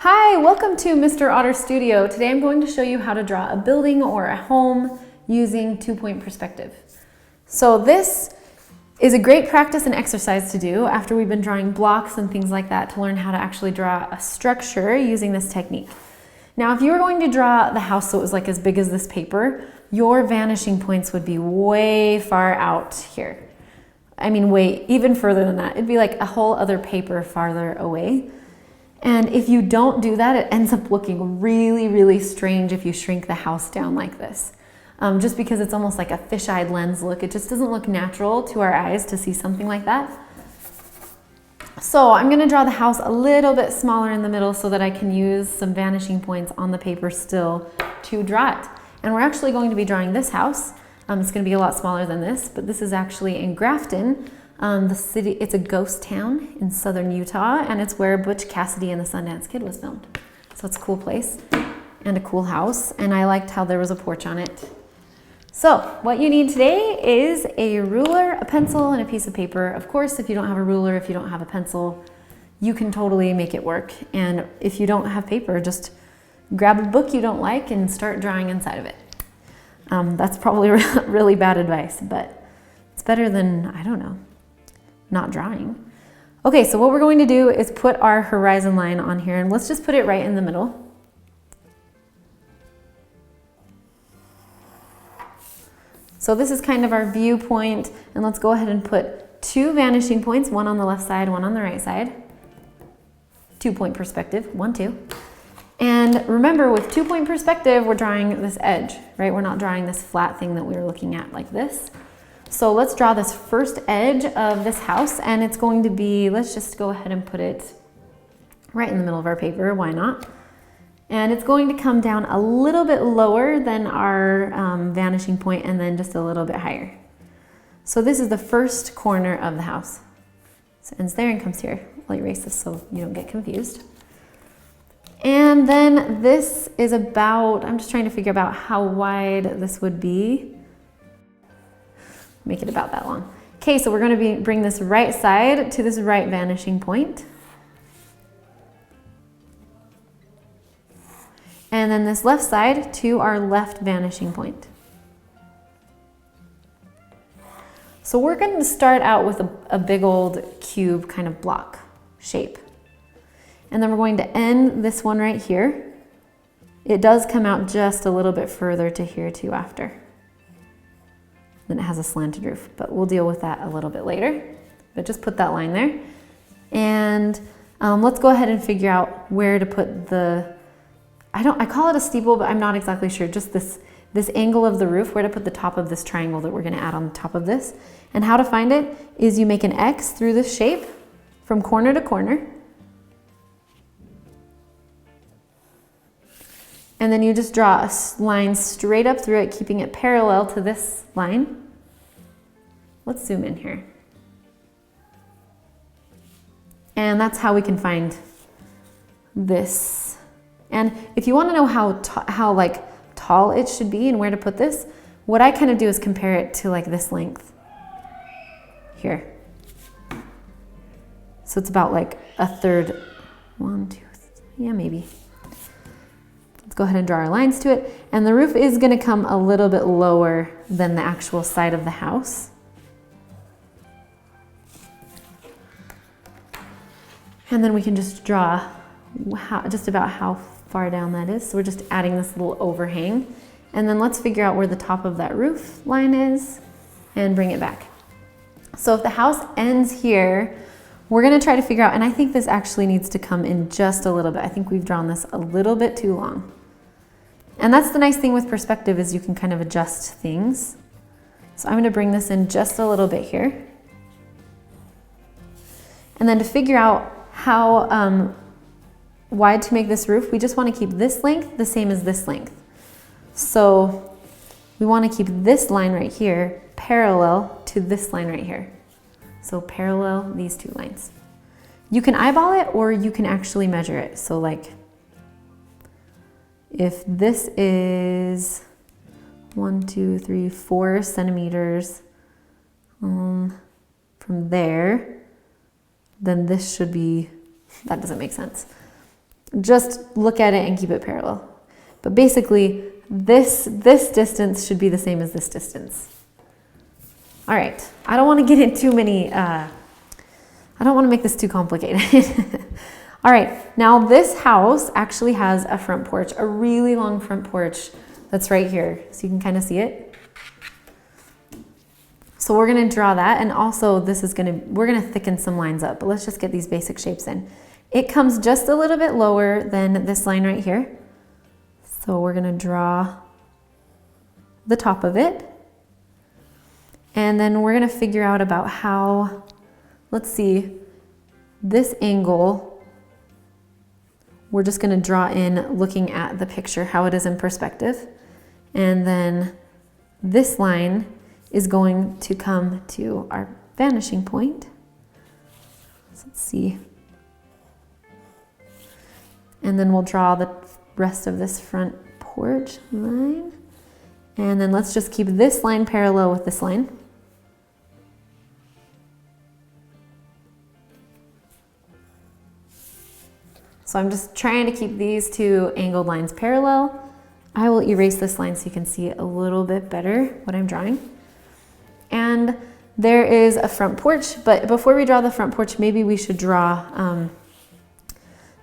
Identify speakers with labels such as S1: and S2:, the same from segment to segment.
S1: Hi, welcome to Mr. Otter Studio. Today I'm going to show you how to draw a building or a home using two-point perspective. So this is a great practice and exercise to do after we've been drawing blocks and things like that to learn how to actually draw a structure using this technique. Now, if you were going to draw the house so it was like as big as this paper, your vanishing points would be way far out here. I mean, way even further than that. It'd be like a whole other paper farther away. And if you don't do that, it ends up looking really, really strange if you shrink the house down like this. Just because it's almost like a fish-eyed lens look. It just doesn't look natural to our eyes to see something like that. So I'm going to draw the house a little bit smaller in the middle so that I can use some vanishing points on the paper still to draw it. And we're actually going to be drawing this house. It's going to be a lot smaller than this, but this is actually in Grafton. The city, it's a ghost town in southern Utah, and it's where Butch Cassidy and the Sundance Kid was filmed. So it's a cool place and a cool house, and I liked how there was a porch on it. So what you need today is a ruler, a pencil, and a piece of paper. Of course, if you don't have a ruler, if you don't have a pencil, you can totally make it work. And if you don't have paper, just grab a book you don't like and start drawing inside of it. That's probably really bad advice, but it's better than, I don't know, not drawing. Okay, so what we're going to do is put our horizon line on here, and let's just put it right in the middle. So this is kind of our viewpoint, and let's go ahead and put two vanishing points, one on the left side, one on the right side. 2-point perspective, 1, 2. And remember, with 2-point perspective, we're drawing this edge, right? We're not drawing this flat thing that we were looking at like this. So let's draw this first edge of this house, and it's going to be, let's just go ahead and put it right in the middle of our paper, why not? And it's going to come down a little bit lower than our vanishing point, and then just a little bit higher. So this is the first corner of the house. So it ends there and comes here. I'll erase this so you don't get confused. And then this is about, I'm just trying to figure out how wide this would be. Make it about that long. Okay, so we're going to bring this right side to this right vanishing point. And then this left side to our left vanishing point. So we're going to start out with a big old cube kind of block shape. And then we're going to end this one right here. It does come out just a little bit further to here too after. Then it has a slanted roof, but we'll deal with that a little bit later. But just put that line there. And let's go ahead and figure out where to put the, I call it a steeple, but I'm not exactly sure. Just this angle of the roof, where to put the top of this triangle that we're gonna add on the top of this. And how to find it is you make an X through this shape from corner to corner. And then you just draw a line straight up through it, keeping it parallel to this line. Let's zoom in here. And that's how we can find this. And if you want to know how tall it should be and where to put this, what I kind of do is compare it to like this length here. So it's about like a third, 1, 2, 3, yeah, maybe. Go ahead and draw our lines to it, and the roof is going to come a little bit lower than the actual side of the house. And then we can just draw just about how far down that is. So we're just adding this little overhang, and then let's figure out where the top of that roof line is and bring it back. So if the house ends here, we're going to try to figure out, and I think this actually needs to come in just a little bit. I think we've drawn this a little bit too long. And that's the nice thing with perspective, is you can kind of adjust things. So I'm going to bring this in just a little bit here. And then to figure out how wide to make this roof, we just want to keep this length the same as this length. So we want to keep this line right here parallel to this line right here. So parallel these two lines. You can eyeball it, or you can actually measure it. So like, if this is 1, 2, 3, 4 centimeters from there, then this should be, that doesn't make sense. Just look at it and keep it parallel. But basically, this distance should be the same as this distance. All right, I don't want to get into too many, I don't want to make this too complicated. All right, now this house actually has a front porch, a really long front porch that's right here. So you can kind of see it. So we're gonna draw that, and also we're gonna thicken some lines up, but let's just get these basic shapes in. It comes just a little bit lower than this line right here. So we're gonna draw the top of it. And then we're gonna figure out about how, let's see, this angle, we're just gonna draw in looking at the picture, how it is in perspective. And then this line is going to come to our vanishing point. So let's see. And then we'll draw the rest of this front porch line. And then let's just keep this line parallel with this line. So I'm just trying to keep these two angled lines parallel. I will erase this line so you can see a little bit better what I'm drawing. And there is a front porch, but before we draw the front porch, maybe we should draw,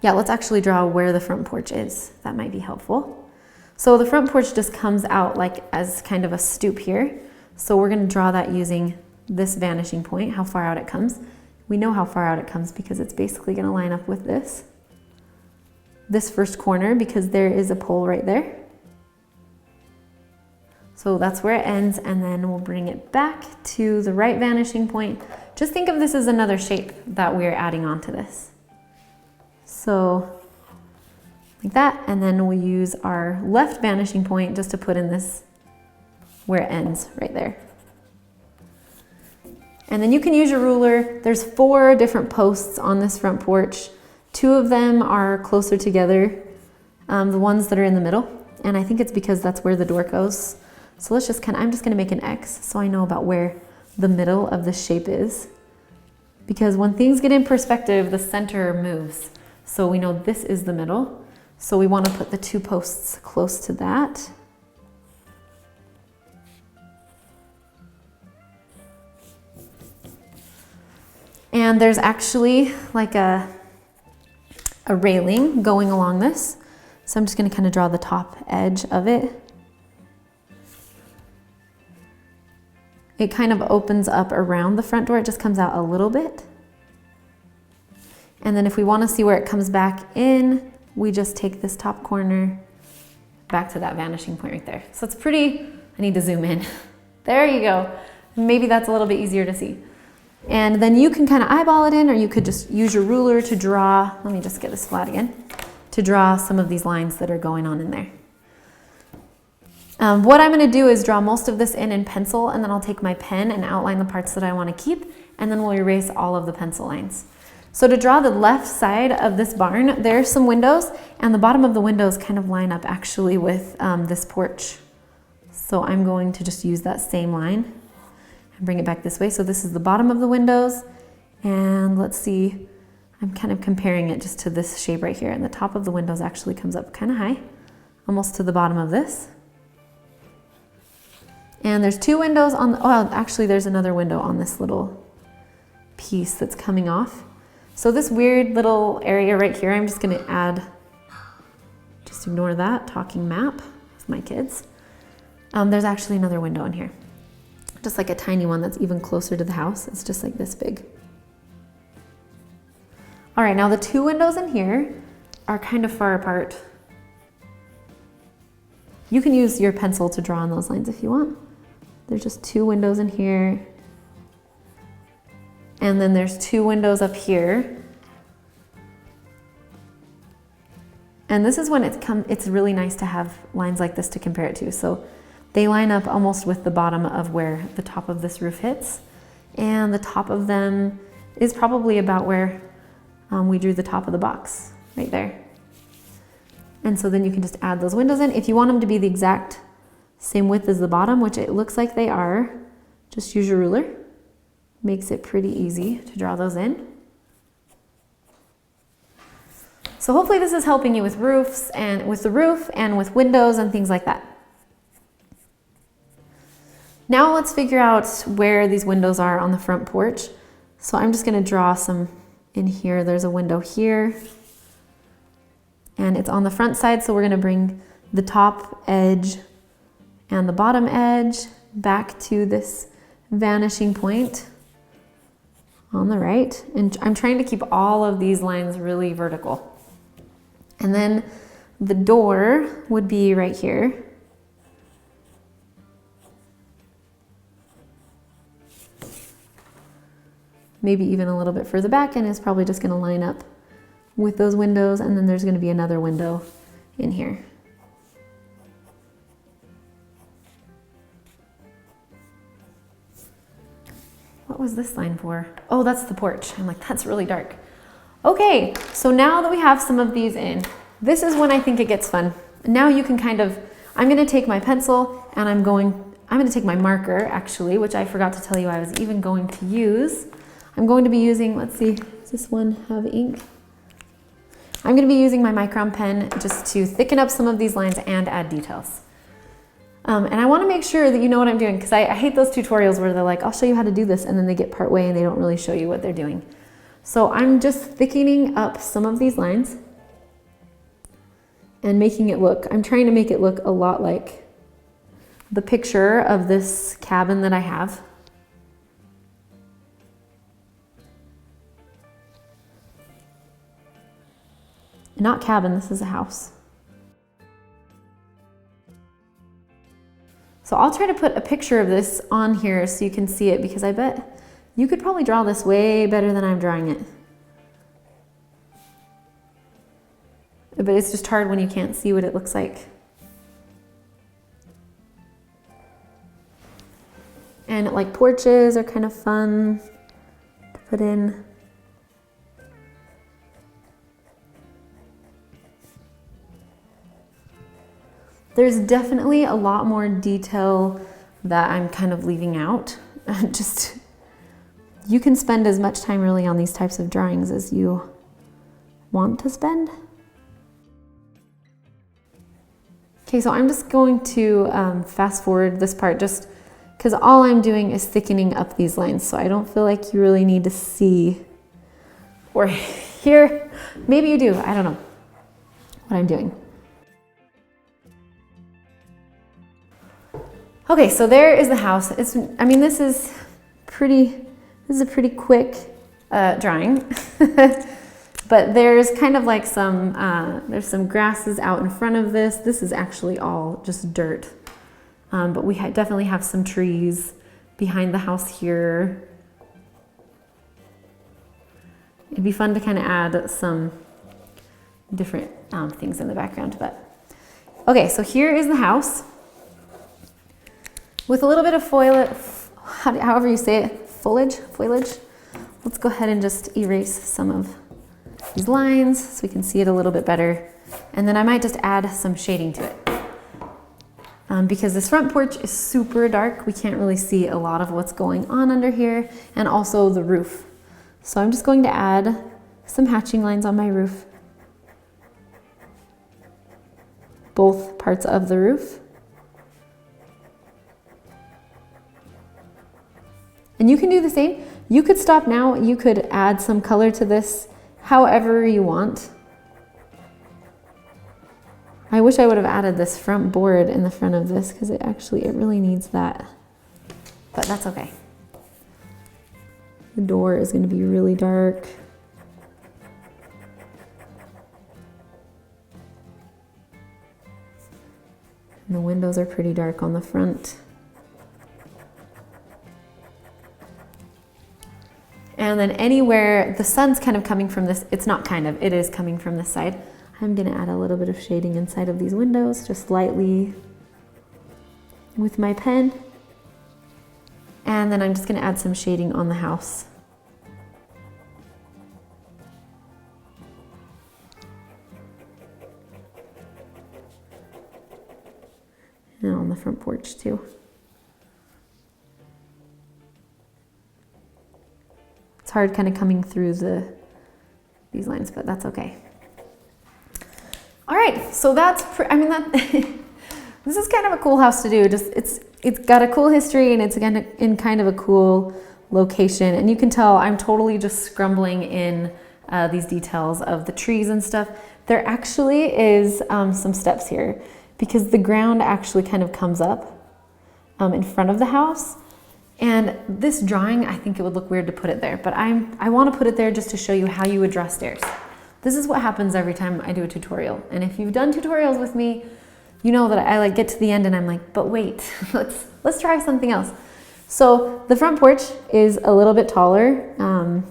S1: let's actually draw where the front porch is. That might be helpful. So the front porch just comes out like as kind of a stoop here. So we're gonna draw that using this vanishing point, how far out it comes. We know how far out it comes because it's basically gonna line up with this first corner, because there is a pole right there. So that's where it ends, and then we'll bring it back to the right vanishing point. Just think of this as another shape that we're adding onto this. So like that, and then we'll use our left vanishing point just to put in this where it ends right there. And then you can use your ruler. There's 4 different posts on this front porch. 2 of them are closer together, the ones that are in the middle. And I think it's because that's where the door goes. So let's just I'm just gonna make an X so I know about where the middle of the shape is. Because when things get in perspective, the center moves. So we know this is the middle. So we wanna put the 2 posts close to that. And there's actually like a railing going along this. So I'm just gonna kind of draw the top edge of it. It kind of opens up around the front door. It just comes out a little bit. And then if we want to see where it comes back in, we just take this top corner back to that vanishing point right there. So it's pretty, I need to zoom in. There you go. Maybe that's a little bit easier to see. And then you can kind of eyeball it in, or you could just use your ruler to draw, let me just get this flat again, to draw some of these lines that are going on in there. What I'm gonna do is draw most of this in pencil, and then I'll take my pen and outline the parts that I wanna keep, and then we'll erase all of the pencil lines. So to draw the left side of this barn, there's some windows, and the bottom of the windows kind of line up actually with this porch. So I'm going to just use that same line and bring it back this way. So this is the bottom of the windows, and let's see, I'm kind of comparing it just to this shape right here, and the top of the windows actually comes up kind of high, almost to the bottom of this. And there's 2 windows on, actually there's another window on this little piece that's coming off. So this weird little area right here, I'm just gonna add, just ignore that, talking map with my kids. There's actually another window in here. Just like a tiny one that's even closer to the house. It's just like this big. All right, now the 2 windows in here are kind of far apart. You can use your pencil to draw on those lines if you want. There's just 2 windows in here. And then there's 2 windows up here. And this is when it's really nice to have lines like this to compare it to. So they line up almost with the bottom of where the top of this roof hits. And the top of them is probably about where we drew the top of the box, right there. And so then you can just add those windows in. If you want them to be the exact same width as the bottom, which it looks like they are, just use your ruler. Makes it pretty easy to draw those in. So hopefully this is helping you with roofs and with the roof and with windows and things like that. Now let's figure out where these windows are on the front porch. So I'm just going to draw some in here. There's a window here and it's on the front side. So we're going to bring the top edge and the bottom edge back to this vanishing point on the right. And I'm trying to keep all of these lines really vertical. And then the door would be right here. Maybe even a little bit further back, and it's probably just going to line up with those windows, and then there's going to be another window in here. What was this line for? Oh, that's the porch. I'm like, that's really dark. Okay, so now that we have some of these in, this is when I think it gets fun. Now you can kind of, I'm going to take my pencil and I'm going to take my marker actually, which I forgot to tell you I was even going to use. I'm going to be using, let's see, does this one have ink? I'm going to be using my micron pen just to thicken up some of these lines and add details. And I want to make sure that you know what I'm doing, because I hate those tutorials where they're like, I'll show you how to do this, and then they get part way and they don't really show you what they're doing. So I'm just thickening up some of these lines and making it look, I'm trying to make it look a lot like the picture of this cabin that I have. Not cabin, this is a house. So I'll try to put a picture of this on here so you can see it, because I bet you could probably draw this way better than I'm drawing it. But it's just hard when you can't see what it looks like. And like porches are kind of fun to put in. There's definitely a lot more detail that I'm kind of leaving out. Just, you can spend as much time really on these types of drawings as you want to spend. Okay, so I'm just going to fast forward this part just because all I'm doing is thickening up these lines. So I don't feel like you really need to see or hear. Maybe you do, I don't know what I'm doing. Okay, so there is the house. I mean, this is a pretty quick drawing, but there's kind of like there's some grasses out in front of this. This is actually all just dirt, but we definitely have some trees behind the house here. It'd be fun to kind of add some different things in the background, but okay, so here is the house. With a little bit of however you say it, foliage. Let's go ahead and just erase some of these lines so we can see it a little bit better. And then I might just add some shading to it. Because this front porch is super dark, we can't really see a lot of what's going on under here, and also the roof. So I'm just going to add some hatching lines on my roof. Both parts of the roof. And you can do the same. You could stop now. You could add some color to this however you want. I wish I would have added this front board in the front of this because it really needs that. But that's okay. The door is going to be really dark. And the windows are pretty dark on the front. And then anywhere the sun's kind of coming from this, it's not kind of, it is coming from this side. I'm gonna add a little bit of shading inside of these windows, just lightly with my pen. And then I'm just gonna add some shading on the house. And on the front porch too. It's hard kind of coming through these lines, but that's okay. so that's, I mean, that this is kind of a cool house to do. Just it's got a cool history, and it's again in kind of a cool location. And you can tell I'm totally just scrumbling in these details of the trees and stuff. There actually is some steps here because the ground actually kind of comes up in front of the house. And this drawing, I think it would look weird to put it there, but I want to put it there just to show you how you would draw stairs. This is what happens every time I do a tutorial. And if you've done tutorials with me, you know that I like get to the end and I'm like, but wait, let's try something else. So the front porch is a little bit taller.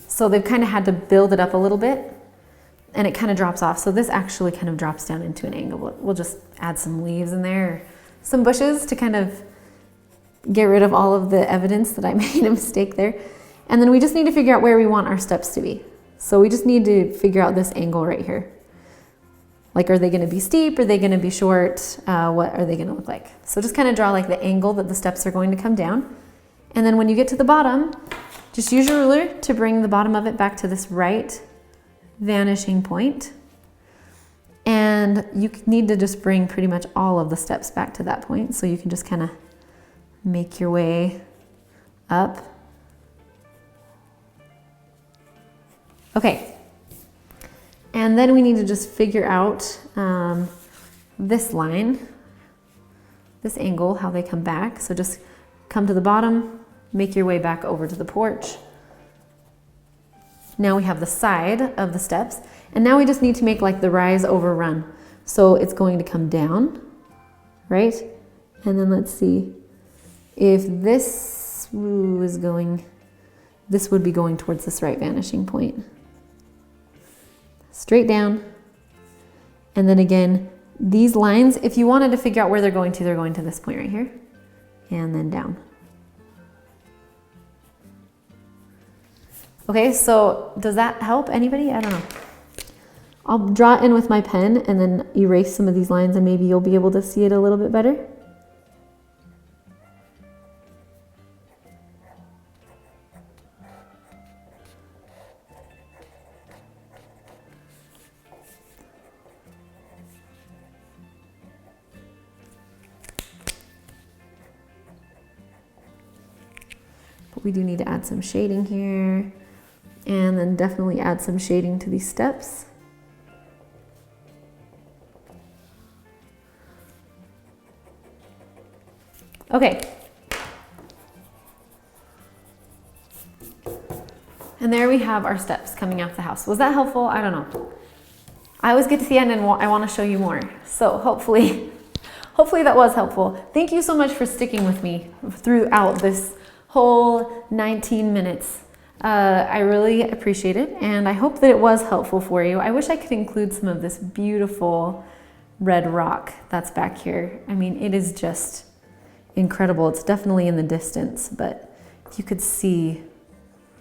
S1: So they've kind of had to build it up a little bit, and it kind of drops off. So this actually kind of drops down into an angle. We'll just add some leaves in there, some bushes to kind of get rid of all of the evidence that I made a mistake there. And then we just need to figure out where we want our steps to be. So we just need to figure out this angle right here. Like, are they going to be steep? Are they going to be short? What are they going to look like? So just kind of draw like the angle that the steps are going to come down. And then when you get to the bottom, just use your ruler to bring the bottom of it back to this right vanishing point. And you need to just bring pretty much all of the steps back to that point. So you can just kind of make your way up. Okay. And then we need to just figure out this line, this angle, how they come back. So just come to the bottom, make your way back over to the porch. Now we have the side of the steps, and now we just need to make like the rise over run. So it's going to come down, right? And then let's see if this is going, this would be going towards this right vanishing point. Straight down. And then again, these lines, if you wanted to figure out where they're going to this point right here, and then down. Okay, so does that help anybody? I don't know. I'll draw it in with my pen and then erase some of these lines, and maybe you'll be able to see it a little bit better. But we do need to add some shading here. And then definitely add some shading to these steps. Okay. And there we have our steps coming out the house. Was that helpful? I don't know. I always get to the end and I want to show you more. So hopefully that was helpful. Thank you so much for sticking with me throughout this whole 19 minutes. I really appreciate it, and I hope that it was helpful for you. I wish I could include some of this beautiful red rock that's back here. I mean, it is just incredible. It's definitely in the distance, but you could see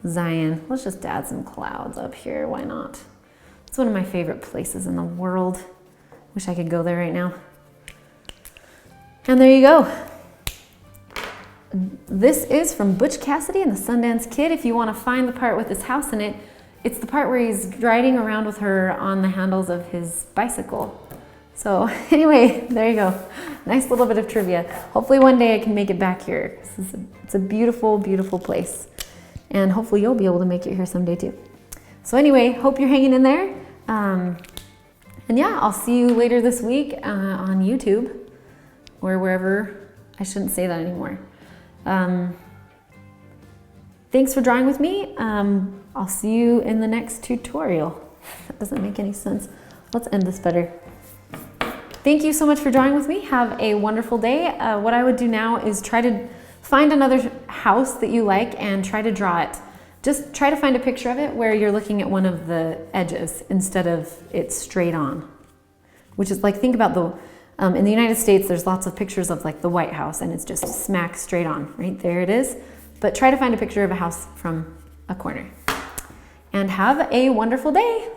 S1: Zion. Let's just add some clouds up here. Why not? It's one of my favorite places in the world. Wish I could go there right now. And there you go. This is from Butch Cassidy and the Sundance Kid. If you want to find the part with his house in it, it's the part where he's riding around with her on the handles of his bicycle. So anyway, there you go. Nice little bit of trivia. Hopefully one day I can make it back here. It's a beautiful, beautiful place. And hopefully you'll be able to make it here someday too. So anyway, hope you're hanging in there. And yeah, I'll see you later this week on YouTube or wherever. I shouldn't say that anymore. Thanks for drawing with me. I'll see you in the next tutorial. That doesn't make any sense. Let's end this better. Thank you so much for drawing with me. Have a wonderful day. What I would do now is try to find another house that you like and try to draw it. Just try to find a picture of it where you're looking at one of the edges instead of it straight on. Which is like, think about the in the United States, there's lots of pictures of like the White House and it's just smack straight on, right? There it is. But try to find a picture of a house from a corner. And have a wonderful day.